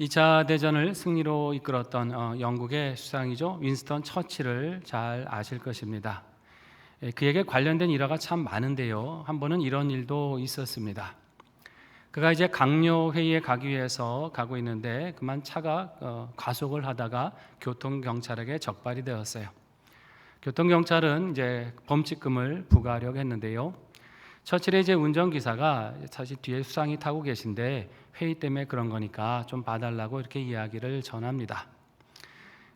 2차 대전을 승리로 이끌었던 영국의 수상이죠. 윈스턴 처칠을 잘 아실 것입니다. 그에게 관련된 일화가 참 많은데요. 한 번은 이런 일도 있었습니다. 그가 이제 강요 회의에 가기 위해서 가고 있는데 그만 차가 과속을 하다가 교통경찰에게 적발이 되었어요. 교통경찰은 이제 범칙금을 부과하려고 했는데요. 처칠의 이제 운전기사가 사실 뒤에 수상이 타고 계신데 회의 때문에 그런 거니까 좀 봐달라고 이렇게 이야기를 전합니다.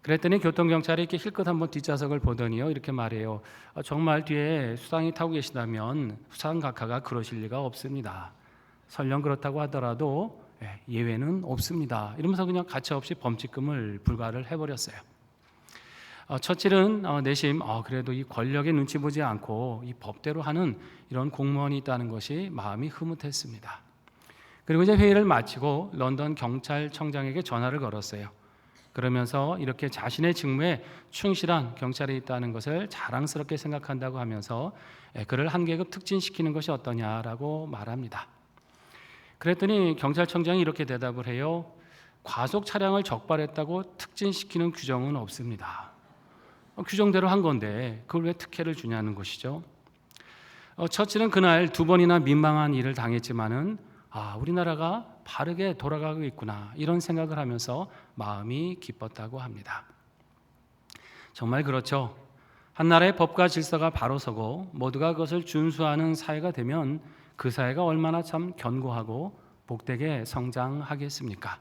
그랬더니 교통경찰이 이렇게 힐끗 한번 뒷좌석을 보더니요 이렇게 말해요. 정말 뒤에 수상이 타고 계시다면 수상각하가 그러실 리가 없습니다. 설령 그렇다고 하더라도 예외는 없습니다. 이러면서 그냥 가차없이 범칙금을 불가를 해버렸어요. 처칠은 내심 그래도 이 권력의 눈치 보지 않고 이 법대로 하는 이런 공무원이 있다는 것이 마음이 흐뭇했습니다. 그리고 이제 회의를 마치고 런던 경찰청장에게 전화를 걸었어요. 그러면서 이렇게 자신의 직무에 충실한 경찰이 있다는 것을 자랑스럽게 생각한다고 하면서 그를 한 계급 특진시키는 것이 어떠냐라고 말합니다. 그랬더니 경찰청장이 이렇게 대답을 해요. 과속 차량을 적발했다고 특진시키는 규정은 없습니다. 규정대로 한 건데 그걸 왜 특혜를 주냐는 것이죠. 처칠은 그날 2번이나 민망한 일을 당했지만은 우리나라가 바르게 돌아가고 있구나 이런 생각을 하면서 마음이 기뻤다고 합니다. 정말 그렇죠. 한 나라의 법과 질서가 바로 서고 모두가 그것을 준수하는 사회가 되면 그 사회가 얼마나 참 견고하고 복되게 성장하겠습니까?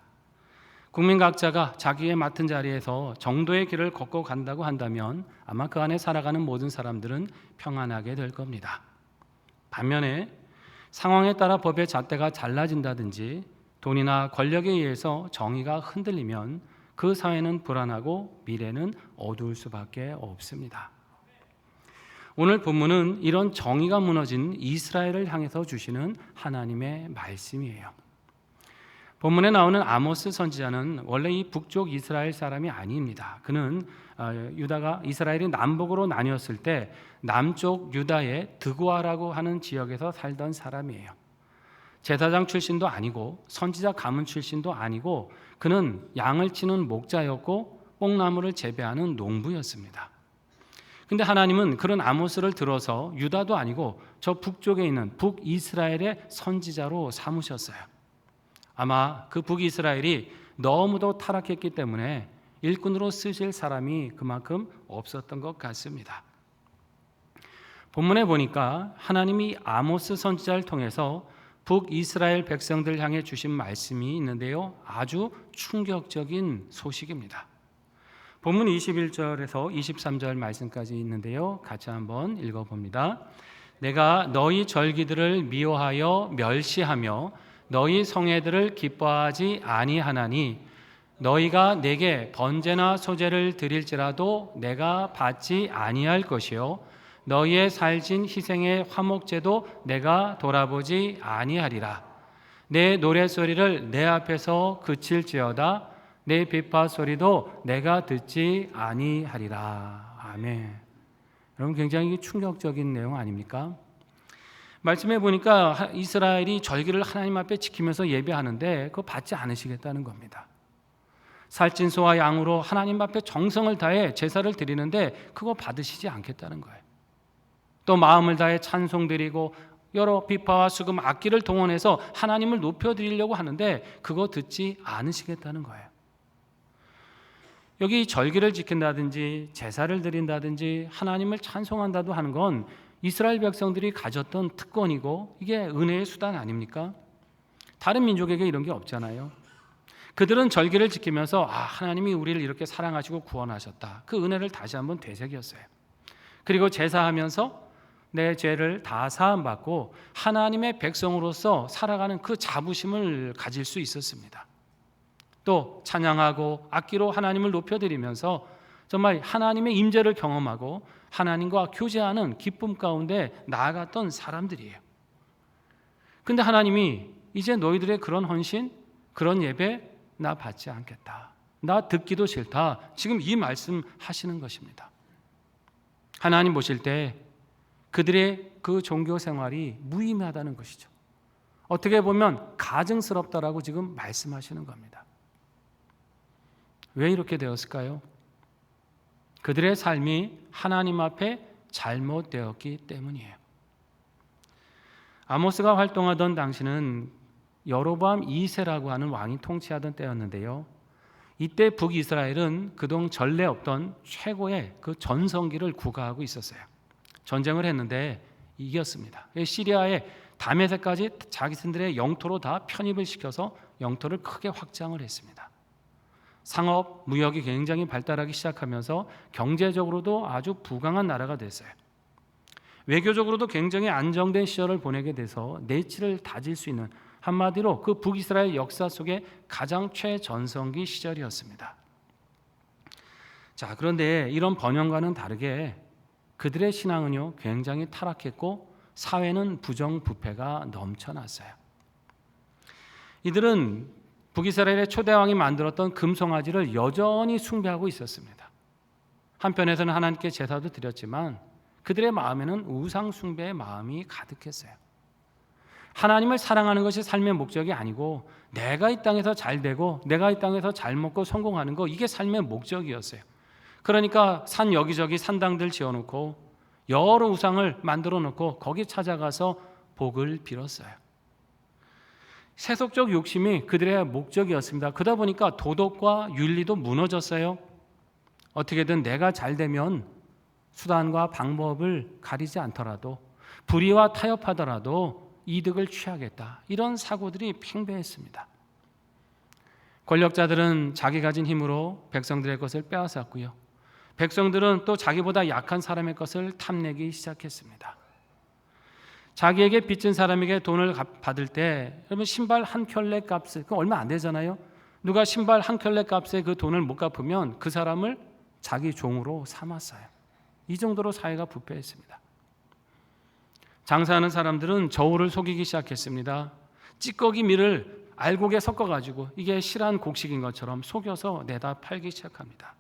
국민 각자가 자기의 맡은 자리에서 정도의 길을 걷고 간다고 한다면 아마 그 안에 살아가는 모든 사람들은 평안하게 될 겁니다. 반면에 상황에 따라 법의 잣대가 잘라진다든지 돈이나 권력에 의해서 정의가 흔들리면 그 사회는 불안하고 미래는 어두울 수밖에 없습니다. 오늘 본문은 이런 정의가 무너진 이스라엘을 향해서 주시는 하나님의 말씀이에요. 본문에 나오는 아모스 선지자는 원래 이 북쪽 이스라엘 사람이 아닙니다. 그는 이스라엘이 남북으로 나뉘었을 때 남쪽 유다의 드고아라고 하는 지역에서 살던 사람이에요. 제사장 출신도 아니고 선지자 가문 출신도 아니고 그는 양을 치는 목자였고 뽕나무를 재배하는 농부였습니다. 근데 하나님은 그런 아모스를 들어서 유다도 아니고 저 북쪽에 있는 북이스라엘의 선지자로 삼으셨어요. 아마 그 북이스라엘이 너무도 타락했기 때문에 일꾼으로 쓰실 사람이 그만큼 없었던 것 같습니다. 본문에 보니까 하나님이 아모스 선지자를 통해서 북이스라엘 백성들 향해 주신 말씀이 있는데요. 아주 충격적인 소식입니다. 본문 21절에서 23절 말씀까지 있는데요. 같이 한번 읽어봅니다. 내가 너희 절기들을 미워하여 멸시하며 너희 성회들을 기뻐하지 아니하나니 너희가 내게 번제나 소제를 드릴지라도 내가 받지 아니할 것이요 너희의 살진 희생의 화목제도 내가 돌아보지 아니하리라. 내 노랫소리를 내 앞에서 그칠지어다 내 비파 소리도 내가 듣지 아니하리라. 아멘. 여러분 굉장히 충격적인 내용 아닙니까? 말씀해 보니까 이스라엘이 절기를 하나님 앞에 지키면서 예배하는데 그거 받지 않으시겠다는 겁니다. 살찐 소와 양으로 하나님 앞에 정성을 다해 제사를 드리는데 그거 받으시지 않겠다는 거예요. 또 마음을 다해 찬송 드리고 여러 비파와 수금 악기를 동원해서 하나님을 높여드리려고 하는데 그거 듣지 않으시겠다는 거예요. 여기 절기를 지킨다든지 제사를 드린다든지 하나님을 찬송한다도 하는 건 이스라엘 백성들이 가졌던 특권이고 이게 은혜의 수단 아닙니까? 다른 민족에게 이런 게 없잖아요. 그들은 절기를 지키면서 하나님이 우리를 이렇게 사랑하시고 구원하셨다. 그 은혜를 다시 한번 되새겼어요. 그리고 제사하면서 내 죄를 다 사함받고 하나님의 백성으로서 살아가는 그 자부심을 가질 수 있었습니다. 또 찬양하고 악기로 하나님을 높여드리면서 정말 하나님의 임재를 경험하고 하나님과 교제하는 기쁨 가운데 나아갔던 사람들이에요. 근데 하나님이 이제 너희들의 그런 헌신, 그런 예배 나 받지 않겠다. 나 듣기도 싫다. 지금 이 말씀 하시는 것입니다. 하나님 보실 때 그들의 그 종교 생활이 무의미하다는 것이죠. 어떻게 보면 가증스럽다라고 지금 말씀하시는 겁니다. 왜 이렇게 되었을까요? 그들의 삶이 하나님 앞에 잘못되었기 때문이에요. 아모스가 활동하던 당시는 여로보암 2세라고 하는 왕이 통치하던 때였는데요. 이때 북이스라엘은 그동 전례 없던 최고의 그 전성기를 구가하고 있었어요. 전쟁을 했는데 이겼습니다. 시리아의 다메섹까지 자기들의 영토로 다 편입을 시켜서 영토를 크게 확장을 했습니다. 상업, 무역이 굉장히 발달하기 시작하면서 경제적으로도 아주 부강한 나라가 됐어요. 외교적으로도 굉장히 안정된 시절을 보내게 돼서 내치를 다질 수 있는, 한마디로 그 북이스라엘 역사 속에 가장 최전성기 시절이었습니다. 자, 그런데 이런 번영과는 다르게 그들의 신앙은요 굉장히 타락했고 사회는 부정부패가 넘쳐났어요. 이들은 북이스라엘의 초대왕이 만들었던 금송아지를 여전히 숭배하고 있었습니다. 한편에서는 하나님께 제사도 드렸지만 그들의 마음에는 우상 숭배의 마음이 가득했어요. 하나님을 사랑하는 것이 삶의 목적이 아니고 내가 이 땅에서 잘 되고 내가 이 땅에서 잘 먹고 성공하는 거, 이게 삶의 목적이었어요. 그러니까 산 여기저기 산당들 지어놓고 여러 우상을 만들어 놓고 거기 찾아가서 복을 빌었어요. 세속적 욕심이 그들의 목적이었습니다. 그러다 보니까 도덕과 윤리도 무너졌어요. 어떻게든 내가 잘 되면 수단과 방법을 가리지 않더라도 불의와 타협하더라도 이득을 취하겠다, 이런 사고들이 팽배했습니다. 권력자들은 자기 가진 힘으로 백성들의 것을 빼앗았고요. 백성들은 또 자기보다 약한 사람의 것을 탐내기 시작했습니다. 자기에게 빚진 사람에게 돈을 받을 때, 여러분 신발 한 켤레 값을, 그 얼마 안 되잖아요. 누가 신발 한 켤레 값에 그 돈을 못 갚으면 그 사람을 자기 종으로 삼았어요. 이 정도로 사회가 부패했습니다. 장사하는 사람들은 저울을 속이기 시작했습니다. 찌꺼기 밀을 알곡에 섞어가지고 이게 실한 곡식인 것처럼 속여서 내다 팔기 시작합니다.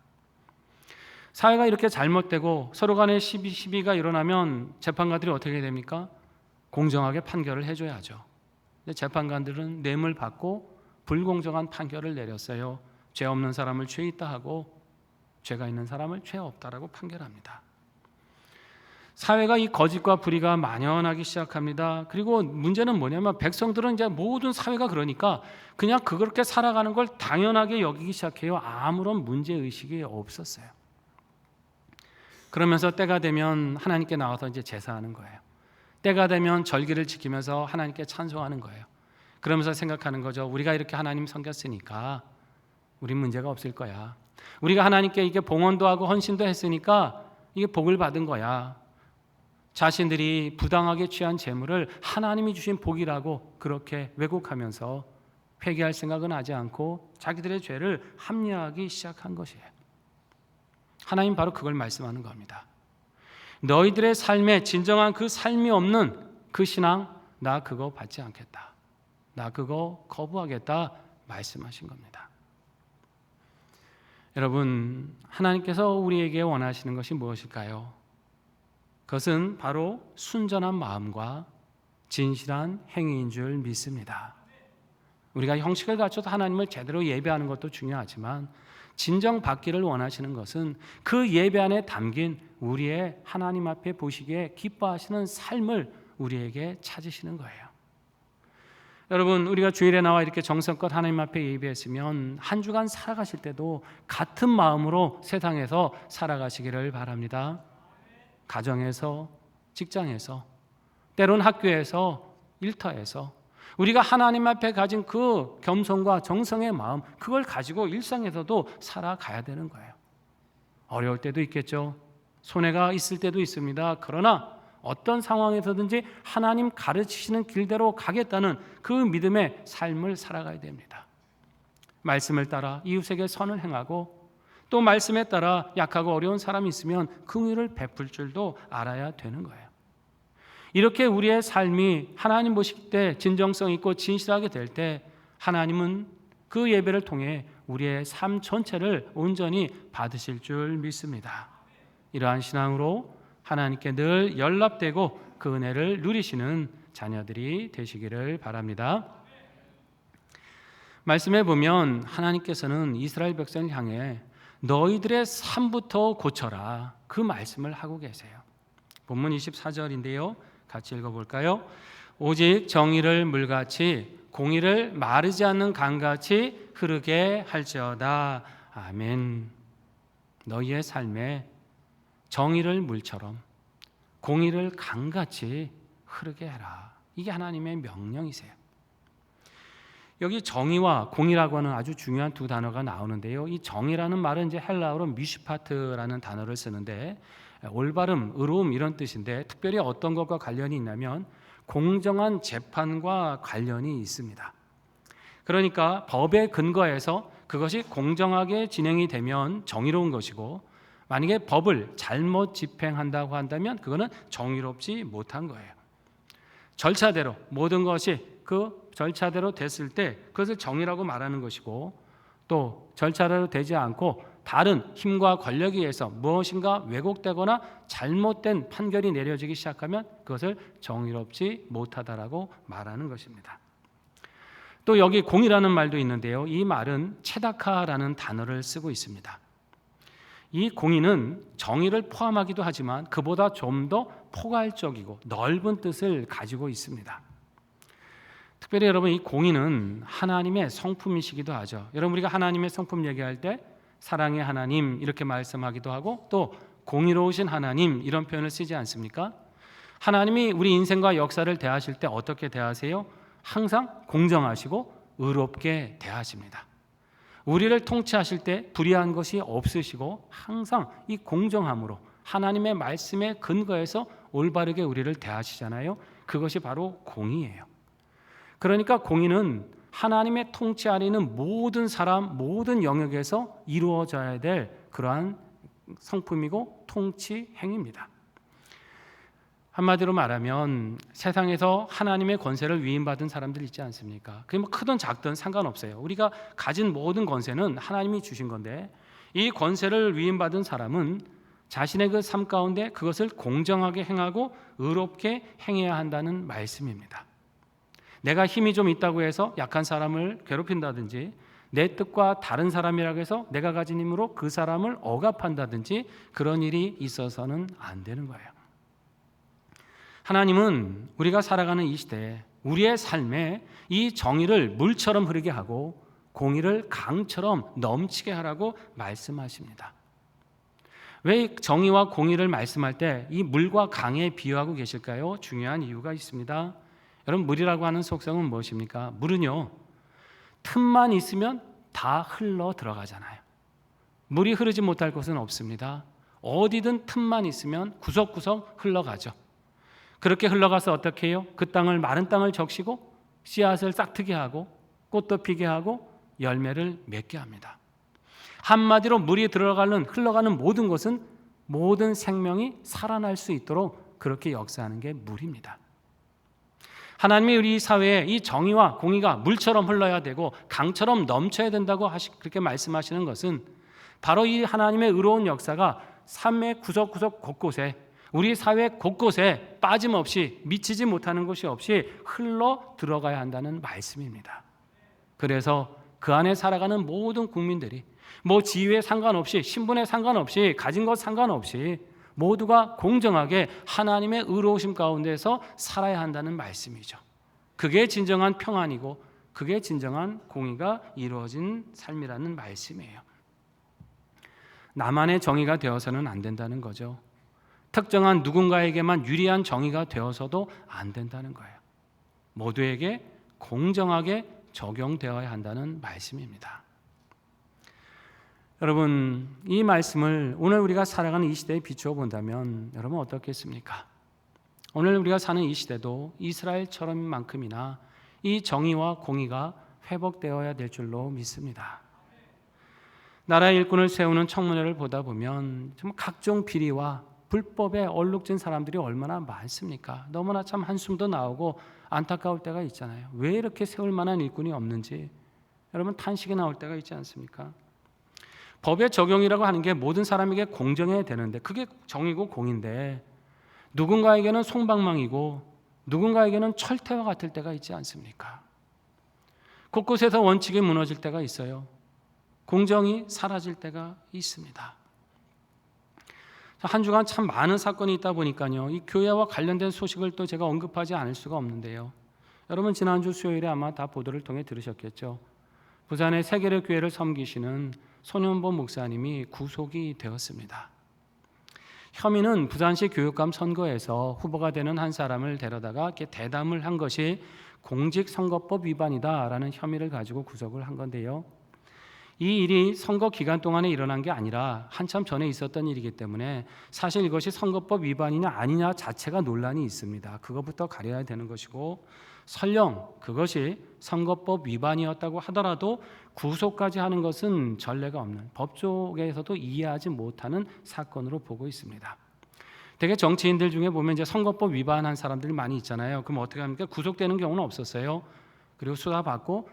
사회가 이렇게 잘못되고 서로 간에 시비가 일어나면 재판관들이 어떻게 됩니까? 공정하게 판결을 해줘야죠. 근데 재판관들은 뇌물 받고 불공정한 판결을 내렸어요. 죄 없는 사람을 죄 있다 하고 죄가 있는 사람을 죄 없다라고 판결합니다. 사회가 이 거짓과 불의가 만연하기 시작합니다. 그리고 문제는 뭐냐면 백성들은 이제 모든 사회가 그러니까 그냥 그렇게 살아가는 걸 당연하게 여기기 시작해요. 아무런 문제의식이 없었어요. 그러면서 때가 되면 하나님께 나와서 이제 제사하는 거예요. 때가 되면 절기를 지키면서 하나님께 찬송하는 거예요. 그러면서 생각하는 거죠. 우리가 이렇게 하나님 섬겼으니까 우린 문제가 없을 거야. 우리가 하나님께 이게 봉헌도 하고 헌신도 했으니까 이게 복을 받은 거야. 자신들이 부당하게 취한 재물을 하나님이 주신 복이라고 그렇게 왜곡하면서 회개할 생각은 하지 않고 자기들의 죄를 합리화하기 시작한 것이에요. 하나님 바로 그걸 말씀하는 겁니다. 너희들의 삶에 진정한 그 삶이 없는 그 신앙, 나 그거 받지 않겠다, 나 그거 거부하겠다 말씀하신 겁니다. 여러분, 하나님께서 우리에게 원하시는 것이 무엇일까요? 그것은 바로 순전한 마음과 진실한 행위인 줄 믿습니다. 우리가 형식을 갖춰서 하나님을 제대로 예배하는 것도 중요하지만 진정 받기를 원하시는 것은 그 예배 안에 담긴 우리의 하나님 앞에 보시기에 기뻐하시는 삶을 우리에게 찾으시는 거예요. 여러분, 우리가 주일에 나와 이렇게 정성껏 하나님 앞에 예배했으면 한 주간 살아가실 때도 같은 마음으로 세상에서 살아가시기를 바랍니다. 가정에서, 직장에서, 때론 학교에서, 일터에서 우리가 하나님 앞에 가진 그 겸손과 정성의 마음, 그걸 가지고 일상에서도 살아가야 되는 거예요. 어려울 때도 있겠죠. 손해가 있을 때도 있습니다. 그러나 어떤 상황에서든지 하나님 가르치시는 길대로 가겠다는 그 믿음의 삶을 살아가야 됩니다. 말씀을 따라 이웃에게 선을 행하고 또 말씀에 따라 약하고 어려운 사람이 있으면 긍휼을 베풀 줄도 알아야 되는 거예요. 이렇게 우리의 삶이 하나님 보실 때 진정성 있고 진실하게 될 때 하나님은 그 예배를 통해 우리의 삶 전체를 온전히 받으실 줄 믿습니다. 이러한 신앙으로 하나님께 늘 연락되고 그 은혜를 누리시는 자녀들이 되시기를 바랍니다. 말씀해 보면 하나님께서는 이스라엘 백성을 향해 너희들의 삶부터 고쳐라, 그 말씀을 하고 계세요. 본문 24절인데요. 같이 읽어볼까요? 오직 정의를 물같이 공의를 마르지 않는 강같이 흐르게 할지어다. 아멘. 너희의 삶에 정의를 물처럼 공의를 강같이 흐르게 해라. 이게 하나님의 명령이세요. 여기 정의와 공의라고 하는 아주 중요한 두 단어가 나오는데요. 이 정의라는 말은 이제 헬라어로 미슈파트라는 단어를 쓰는데 올바름, 의로움 이런 뜻인데 특별히 어떤 것과 관련이 있냐면 공정한 재판과 관련이 있습니다. 그러니까 법에 근거해서 그것이 공정하게 진행이 되면 정의로운 것이고, 만약에 법을 잘못 집행한다고 한다면 그거는 정의롭지 못한 거예요. 절차대로 모든 것이 그 절차대로 됐을 때 그것을 정의라고 말하는 것이고, 또 절차대로 되지 않고 다른 힘과 권력에 의해서 무엇인가 왜곡되거나 잘못된 판결이 내려지기 시작하면 그것을 정의롭지 못하다라고 말하는 것입니다. 또 여기 공의라는 말도 있는데요. 이 말은 체다카라는 단어를 쓰고 있습니다. 이 공의는 정의를 포함하기도 하지만 그보다 좀 더 포괄적이고 넓은 뜻을 가지고 있습니다. 특별히 여러분, 이 공의는 하나님의 성품이시기도 하죠. 여러분, 우리가 하나님의 성품 얘기할 때 사랑의 하나님 이렇게 말씀하기도 하고 또 공의로우신 하나님 이런 표현을 쓰지 않습니까? 하나님이 우리 인생과 역사를 대하실 때 어떻게 대하세요? 항상 공정하시고 의롭게 대하십니다. 우리를 통치하실 때 불의한 것이 없으시고 항상 이 공정함으로 하나님의 말씀에 근거해서 올바르게 우리를 대하시잖아요. 그것이 바로 공의예요. 그러니까 공의는 하나님의 통치 아래 있는 모든 사람, 모든 영역에서 이루어져야 될 그러한 성품이고 통치 행위입니다. 한마디로 말하면 세상에서 하나님의 권세를 위임받은 사람들 있지 않습니까? 그게 뭐 크든 작든 상관없어요. 우리가 가진 모든 권세는 하나님이 주신 건데, 이 권세를 위임받은 사람은 자신의 그 삶 가운데 그것을 공정하게 행하고 의롭게 행해야 한다는 말씀입니다. 내가 힘이 좀 있다고 해서 약한 사람을 괴롭힌다든지, 내 뜻과 다른 사람이라고 해서 내가 가진 힘으로 그 사람을 억압한다든지 그런 일이 있어서는 안 되는 거예요. 하나님은 우리가 살아가는 이 시대에 우리의 삶에 이 정의를 물처럼 흐르게 하고 공의를 강처럼 넘치게 하라고 말씀하십니다. 왜 정의와 공의를 말씀할 때 이 물과 강에 비유하고 계실까요? 중요한 이유가 있습니다. 여러분, 물이라고 하는 속성은 무엇입니까? 물은요, 틈만 있으면 다 흘러 들어가잖아요. 물이 흐르지 못할 곳은 없습니다. 어디든 틈만 있으면 구석구석 흘러가죠. 그렇게 흘러가서 어떻게 해요? 그 땅을, 마른 땅을 적시고 씨앗을 싹트게 하고 꽃도 피게 하고 열매를 맺게 합니다. 한마디로 물이 흘러가는 모든 것은 모든 생명이 살아날 수 있도록 그렇게 역사하는 게 물입니다. 하나님이 우리 사회에 이 정의와 공의가 물처럼 흘러야 되고 강처럼 넘쳐야 된다고 그렇게 말씀하시는 것은 바로 이 하나님의 의로운 역사가 삶의 구석구석 곳곳에, 우리 사회 곳곳에 빠짐없이, 미치지 못하는 곳이 없이 흘러 들어가야 한다는 말씀입니다. 그래서 그 안에 살아가는 모든 국민들이 지위에 상관없이, 신분에 상관없이, 가진 것 상관없이 모두가 공정하게 하나님의 의로우심 가운데서 살아야 한다는 말씀이죠. 그게 진정한 평안이고 그게 진정한 공의가 이루어진 삶이라는 말씀이에요. 나만의 정의가 되어서는 안 된다는 거죠. 특정한 누군가에게만 유리한 정의가 되어서도 안 된다는 거예요. 모두에게 공정하게 적용되어야 한다는 말씀입니다. 여러분, 이 말씀을 오늘 우리가 살아가는 이 시대에 비추어 본다면 여러분 어떻겠습니까? 오늘 우리가 사는 이 시대도 이스라엘처럼만큼이나 이 정의와 공의가 회복되어야 될 줄로 믿습니다. 나라의 일꾼을 세우는 청문회를 보다 보면 정말 각종 비리와 불법에 얼룩진 사람들이 얼마나 많습니까? 너무나 참 한숨도 나오고 안타까울 때가 있잖아요. 왜 이렇게 세울 만한 일꾼이 없는지 여러분 탄식이 나올 때가 있지 않습니까? 법의 적용이라고 하는 게 모든 사람에게 공정해야 되는데 그게 정의고 공인데 누군가에게는 솜방망이고 누군가에게는 철퇴와 같을 때가 있지 않습니까? 곳곳에서 원칙이 무너질 때가 있어요. 공정이 사라질 때가 있습니다. 한 주간 참 많은 사건이 있다 보니까요, 이 교회와 관련된 소식을 또 제가 언급하지 않을 수가 없는데요. 여러분 지난주 수요일에 아마 다 보도를 통해 들으셨겠죠. 부산의 세계를 교회를 섬기시는 손현보 목사님이 구속이 되었습니다. 혐의는 부산시 교육감 선거에서 후보가 되는 한 사람을 데려다가 이렇게 대담을 한 것이 공직선거법 위반이다라는 혐의를 가지고 구속을 한 건데요. 이 일이 선거 기간 동안에 일어난 게 아니라 한참 전에 있었던 일이기 때문에 사실 이것이 선거법 위반이냐 아니냐 자체가 논란이 있습니다. 그것부터 가려야 되는 것이고, 설령 그것이 선거법 위반이었다고 하더라도 구속까지 하는 것은 전례가 없는, 법조계에서도 이해하지 못하는 사건으로 보고 있습니다. 되게 정치인들 중에 보면 이제 선거법 위반한 사람들이 많이 있잖아요. 그럼 어떻게 합니까? 구속되는 경우는 없었어요. 그리고 수사받고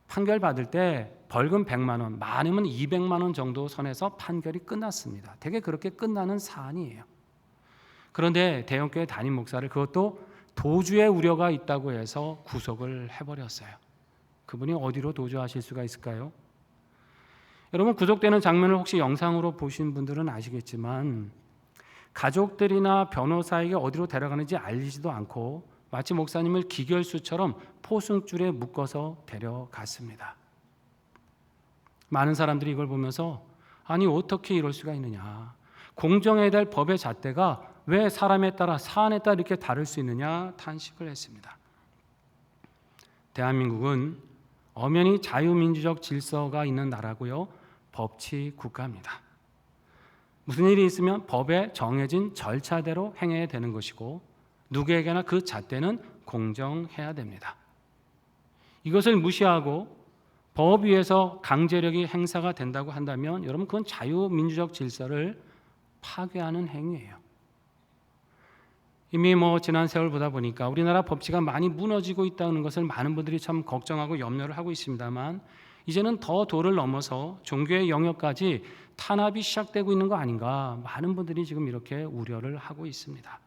판결 받을 때 벌금 100만 원, 많으면 200만 원 정도 선에서 판결이 끝났습니다. 되게 그렇게 끝나는 사안이에요. 그런데 대형교회 담임 목사를 그것도 도주의 우려가 있다고 해서 구속을 해버렸어요. 그분이 어디로 도주하실 수가 있을까요? 여러분 구속되는 장면을 혹시 영상으로 보신 분들은 아시겠지만 가족들이나 변호사에게 어디로 데려가는지 알리지도 않고 마치 목사님을 기결수처럼 포승줄에 묶어서 데려갔습니다. 많은 사람들이 이걸 보면서 아니 어떻게 이럴 수가 있느냐, 공정해야 될 법의 잣대가 왜 사람에 따라 사안에 따라 이렇게 다를 수 있느냐 탄식을 했습니다. 대한민국은 엄연히 자유민주적 질서가 있는 나라고요, 법치 국가입니다. 무슨 일이 있으면 법에 정해진 절차대로 행해야 되는 것이고 누구에게나 그 잣대는 공정해야 됩니다. 이것을 무시하고 법 위에서 강제력이 행사가 된다고 한다면 여러분 그건 자유민주적 질서를 파괴하는 행위예요. 이미 지난 세월 보다 보니까 우리나라 법치가 많이 무너지고 있다는 것을 많은 분들이 참 걱정하고 염려를 하고 있습니다만 이제는 더 도를 넘어서 종교의 영역까지 탄압이 시작되고 있는 거 아닌가, 많은 분들이 지금 이렇게 우려를 하고 있습니다.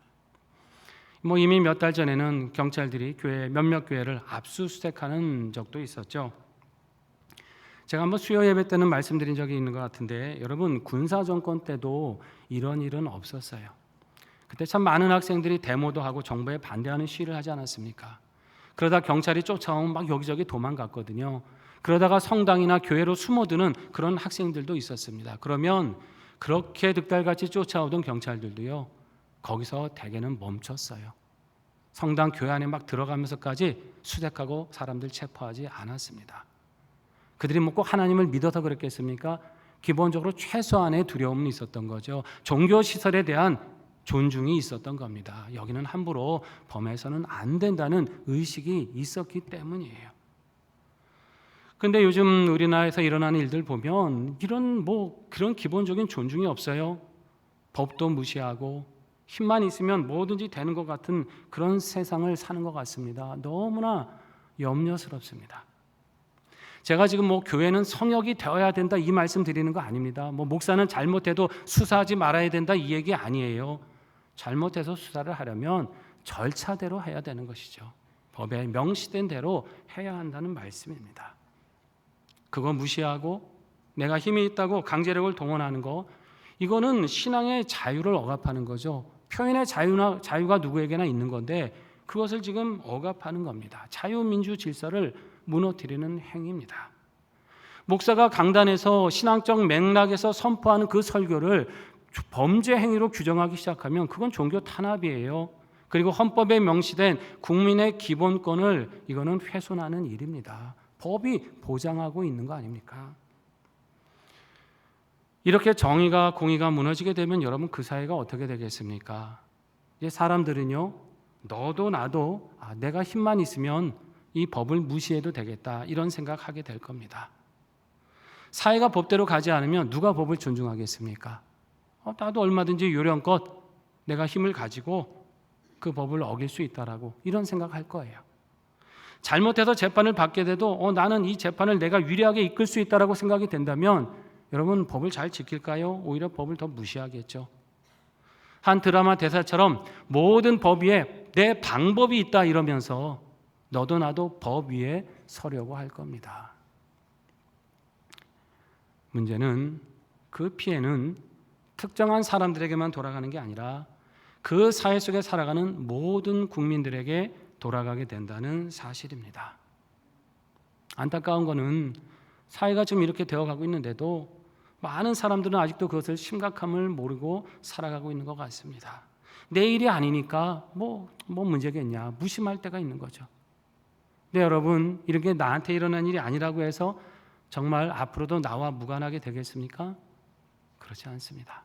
이미 몇 달 전에는 경찰들이 몇몇 교회를 압수수색하는 적도 있었죠. 제가 한번 수요 예배 때는 말씀드린 적이 있는 것 같은데 여러분 군사정권 때도 이런 일은 없었어요. 그때 참 많은 학생들이 데모도 하고 정부에 반대하는 시위를 하지 않았습니까? 그러다 경찰이 쫓아오면 막 여기저기 도망갔거든요. 그러다가 성당이나 교회로 숨어드는 그런 학생들도 있었습니다. 그러면 그렇게 득달같이 쫓아오던 경찰들도요, 거기서 대개는 멈췄어요. 성당 교회 안에 막 들어가면서까지 수색하고 사람들 체포하지 않았습니다. 그들이 꼭 하나님을 믿어서 그랬겠습니까? 기본적으로 최소한의 두려움은 있었던 거죠. 종교시설에 대한 존중이 있었던 겁니다. 여기는 함부로 범해서는 안 된다는 의식이 있었기 때문이에요. 그런데 요즘 우리나라에서 일어나는 일들 보면 이런 그런 기본적인 존중이 없어요. 법도 무시하고 힘만 있으면 뭐든지 되는 것 같은 그런 세상을 사는 것 같습니다. 너무나 염려스럽습니다. 제가 지금 교회는 성역이 되어야 된다 이 말씀 드리는 거 아닙니다. 목사는 잘못해도 수사하지 말아야 된다 이 얘기 아니에요. 잘못해서 수사를 하려면 절차대로 해야 되는 것이죠. 법에 명시된 대로 해야 한다는 말씀입니다. 그거 무시하고 내가 힘이 있다고 강제력을 동원하는 거, 이거는 신앙의 자유를 억압하는 거죠. 표현의 자유가 누구에게나 있는 건데 그것을 지금 억압하는 겁니다. 자유민주 질서를 무너뜨리는 행위입니다. 목사가 강단에서 신앙적 맥락에서 선포하는 그 설교를 범죄 행위로 규정하기 시작하면 그건 종교 탄압이에요. 그리고 헌법에 명시된 국민의 기본권을 이거는 훼손하는 일입니다. 법이 보장하고 있는 거 아닙니까? 이렇게 정의가 공의가 무너지게 되면 여러분 그 사회가 어떻게 되겠습니까? 이제 사람들은요, 너도 나도 내가 힘만 있으면 이 법을 무시해도 되겠다 이런 생각하게 될 겁니다. 사회가 법대로 가지 않으면 누가 법을 존중하겠습니까? 나도 얼마든지 요령껏 내가 힘을 가지고 그 법을 어길 수 있다라고 이런 생각할 거예요. 잘못해서 재판을 받게 돼도 나는 이 재판을 내가 유리하게 이끌 수 있다라고 생각이 된다면 여러분 법을 잘 지킬까요? 오히려 법을 더 무시하겠죠. 한 드라마 대사처럼 모든 법 위에 내 방법이 있다 이러면서 너도 나도 법 위에 서려고 할 겁니다. 문제는 그 피해는 특정한 사람들에게만 돌아가는 게 아니라 그 사회 속에 살아가는 모든 국민들에게 돌아가게 된다는 사실입니다. 안타까운 것은 사회가 지금 이렇게 되어가고 있는데도 많은 사람들은 아직도 그것을 심각함을 모르고 살아가고 있는 것 같습니다. 내일이 아니니까 뭐 문제겠냐 무심할 때가 있는 거죠. 네, 여러분, 이렇게 나한테 일어난 일이 아니라고 해서 정말 앞으로도 나와 무관하게 되겠습니까? 그렇지 않습니다.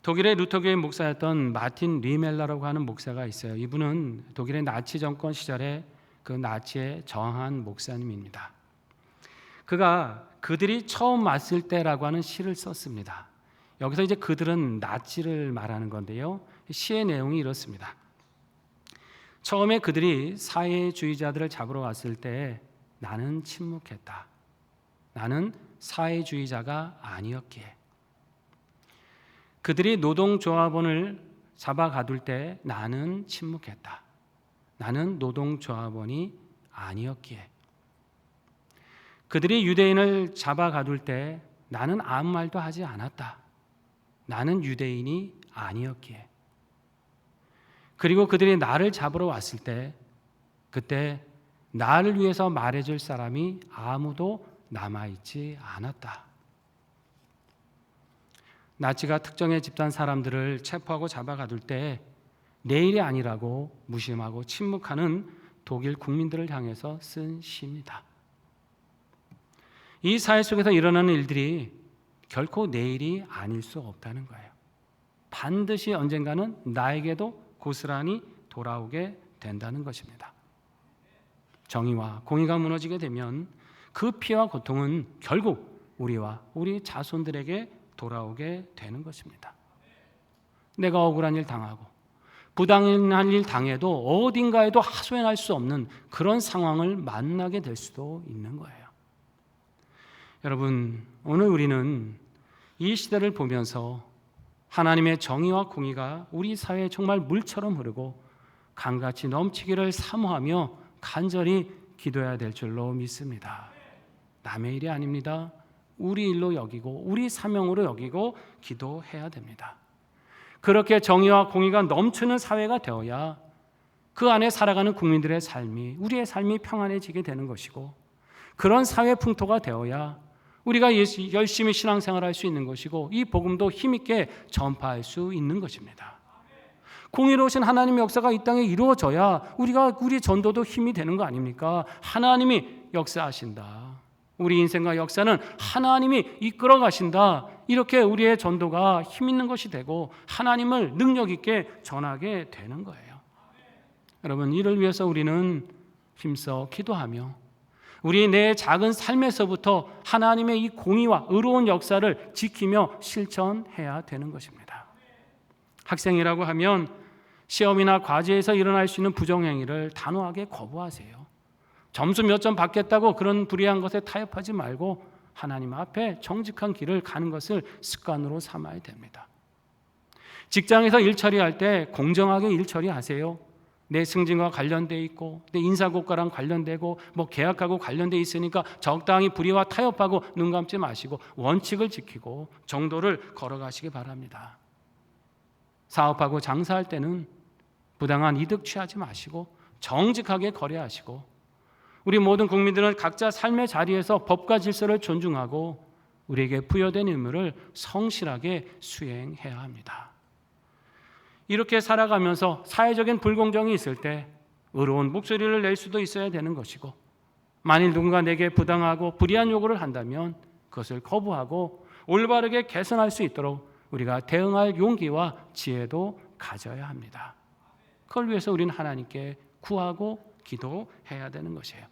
독일의 루터교회 목사였던 마틴 리멜러라고 하는 목사가 있어요. 이분은 독일의 나치 정권 시절에 그 나치에 저항한 목사님입니다. 그가 그들이 처음 왔을 때라고 하는 시를 썼습니다. 여기서 이제 그들은 나치를 말하는 건데요. 시의 내용이 이렇습니다. 처음에 그들이 사회주의자들을 잡으러 왔을 때 나는 침묵했다. 나는 사회주의자가 아니었기에. 그들이 노동조합원을 잡아 가둘 때 나는 침묵했다. 나는 노동조합원이 아니었기에. 그들이 유대인을 잡아 가둘 때 나는 아무 말도 하지 않았다. 나는 유대인이 아니었기에. 그리고 그들이 나를 잡으러 왔을 때 그때 나를 위해서 말해줄 사람이 아무도 남아있지 않았다. 나치가 특정의 집단 사람들을 체포하고 잡아가둘 때 내일이 아니라고 무심하고 침묵하는 독일 국민들을 향해서 쓴 시입니다. 이 사회 속에서 일어나는 일들이 결코 내일이 아닐 수 없다는 거예요. 반드시 언젠가는 나에게도 고스란히 돌아오게 된다는 것입니다. 정의와 공의가 무너지게 되면 그 피해와 고통은 결국 우리와 우리 자손들에게 돌아오게 되는 것입니다. 내가 억울한 일 당하고 부당한 일 당해도 어딘가에도 하소연할 수 없는 그런 상황을 만나게 될 수도 있는 거예요. 여러분, 오늘 우리는 이 시대를 보면서 하나님의 정의와 공의가 우리 사회에 정말 물처럼 흐르고 강같이 넘치기를 사모하며 간절히 기도해야 될 줄로 믿습니다. 남의 일이 아닙니다. 우리 일로 여기고 우리 사명으로 여기고 기도해야 됩니다. 그렇게 정의와 공의가 넘치는 사회가 되어야 그 안에 살아가는 국민들의 삶이, 우리의 삶이 평안해지게 되는 것이고, 그런 사회 풍토가 되어야 우리가 열심히 신앙생활할 수 있는 것이고 이 복음도 힘있게 전파할 수 있는 것입니다. 공의로우신 하나님의 역사가 이 땅에 이루어져야 우리 전도도 힘이 되는 거 아닙니까? 하나님이 역사하신다. 우리 인생과 역사는 하나님이 이끌어 가신다. 이렇게 우리의 전도가 힘 있는 것이 되고 하나님을 능력 있게 전하게 되는 거예요. 여러분, 이를 위해서 우리는 힘써 기도하며 우리 내 작은 삶에서부터 하나님의 이 공의와 의로운 역사를 지키며 실천해야 되는 것입니다. 학생이라고 하면 시험이나 과제에서 일어날 수 있는 부정행위를 단호하게 거부하세요. 점수 몇 점 받겠다고 그런 불의한 것에 타협하지 말고 하나님 앞에 정직한 길을 가는 것을 습관으로 삼아야 됩니다. 직장에서 일 처리할 때 공정하게 일 처리하세요. 내 승진과 관련돼 있고 내 인사고과랑 관련되고 계약하고 관련돼 있으니까 적당히 불의와 타협하고 눈 감지 마시고 원칙을 지키고 정도를 걸어가시기 바랍니다. 사업하고 장사할 때는 부당한 이득 취하지 마시고 정직하게 거래하시고, 우리 모든 국민들은 각자 삶의 자리에서 법과 질서를 존중하고 우리에게 부여된 의무를 성실하게 수행해야 합니다. 이렇게 살아가면서 사회적인 불공정이 있을 때 의로운 목소리를 낼 수도 있어야 되는 것이고, 만일 누군가 내게 부당하고 불의한 요구를 한다면 그것을 거부하고 올바르게 개선할 수 있도록 우리가 대응할 용기와 지혜도 가져야 합니다. 그걸 위해서 우리는 하나님께 구하고 기도해야 되는 것이에요.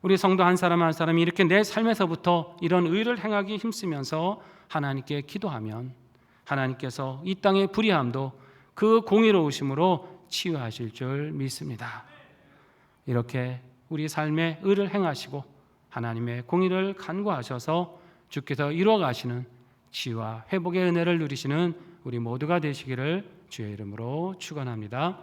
우리 성도 한 사람 한 사람이 이렇게 내 삶에서부터 이런 의를 행하기 힘쓰면서 하나님께 기도하면 하나님께서 이 땅의 불의함도 그 공의로우심으로 치유하실 줄 믿습니다. 이렇게 우리 삶에 의를 행하시고 하나님의 공의를 간구하셔서 주께서 이루어 가시는 치유와 회복의 은혜를 누리시는 우리 모두가 되시기를 주의 이름으로 축원합니다.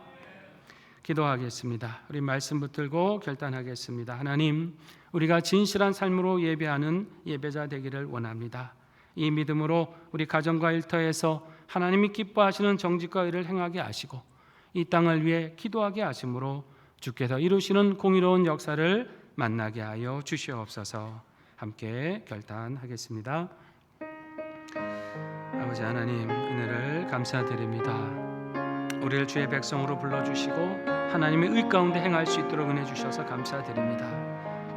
기도하겠습니다. 우리 말씀 붙들고 결단하겠습니다. 하나님, 우리가 진실한 삶으로 예배하는 예배자 되기를 원합니다. 이 믿음으로 우리 가정과 일터에서 하나님이 기뻐하시는 정직과 의를 행하게 하시고 이 땅을 위해 기도하게 하심으로 주께서 이루시는 공의로운 역사를 만나게 하여 주시옵소서. 함께 결단하겠습니다. 아버지 하나님, 은혜를 감사드립니다. 우리를 주의 백성으로 불러주시고 하나님의 의 가운데 행할 수 있도록 은혜 주셔서 감사드립니다.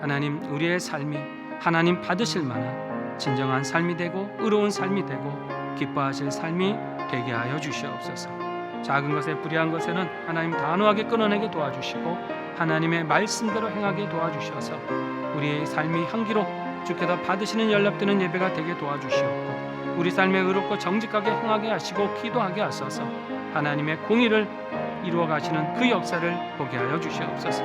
하나님, 우리의 삶이 하나님 받으실 만한 진정한 삶이 되고 의로운 삶이 되고 기뻐하실 삶이 되게 하여 주시옵소서. 작은 것에 불의한 것에는 하나님 단호하게 끊어내게 도와주시고 하나님의 말씀대로 행하게 도와주셔서 우리의 삶이 향기로 주께서 받으시는 연락되는 예배가 되게 도와주시옵고 우리 삶에 의롭고 정직하게 행하게 하시고 기도하게 하소서. 하나님의 공의를 이루어 가시는 그 역사를 보게 하여 주시옵소서.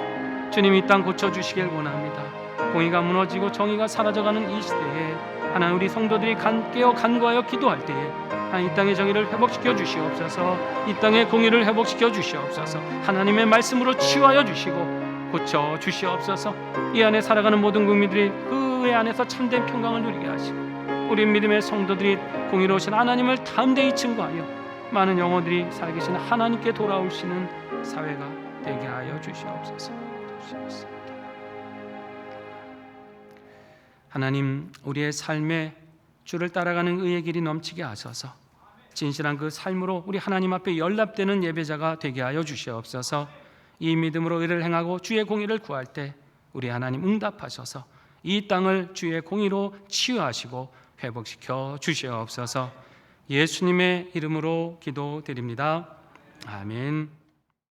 주님, 이 땅 고쳐주시길 원합니다. 공의가 무너지고 정의가 사라져가는 이 시대에 하나님, 우리 성도들이 깨어 간구하여 기도할 때에 하나님, 이 땅의 정의를 회복시켜 주시옵소서. 이 땅의 공의를 회복시켜 주시옵소서. 하나님의 말씀으로 치유하여 주시고 고쳐 주시옵소서. 이 안에 살아가는 모든 국민들이 그 안에서 참된 평강을 누리게 하시고 우리 믿음의 성도들이 공의로우신 하나님을 담대히 증거하여 많은 영혼들이 살아계신 하나님께 돌아오시는 사회가 되게 하여 주시옵소서. 하나님, 우리의 삶에 주를 따라가는 의의 길이 넘치게 하소서. 진실한 그 삶으로 우리 하나님 앞에 연락되는 예배자가 되게 하여 주시옵소서. 이 믿음으로 의를 행하고 주의 공의를 구할 때 우리 하나님 응답하셔서 이 땅을 주의 공의로 치유하시고 회복시켜 주시옵소서. 예수님의 이름으로 기도드립니다. 아멘.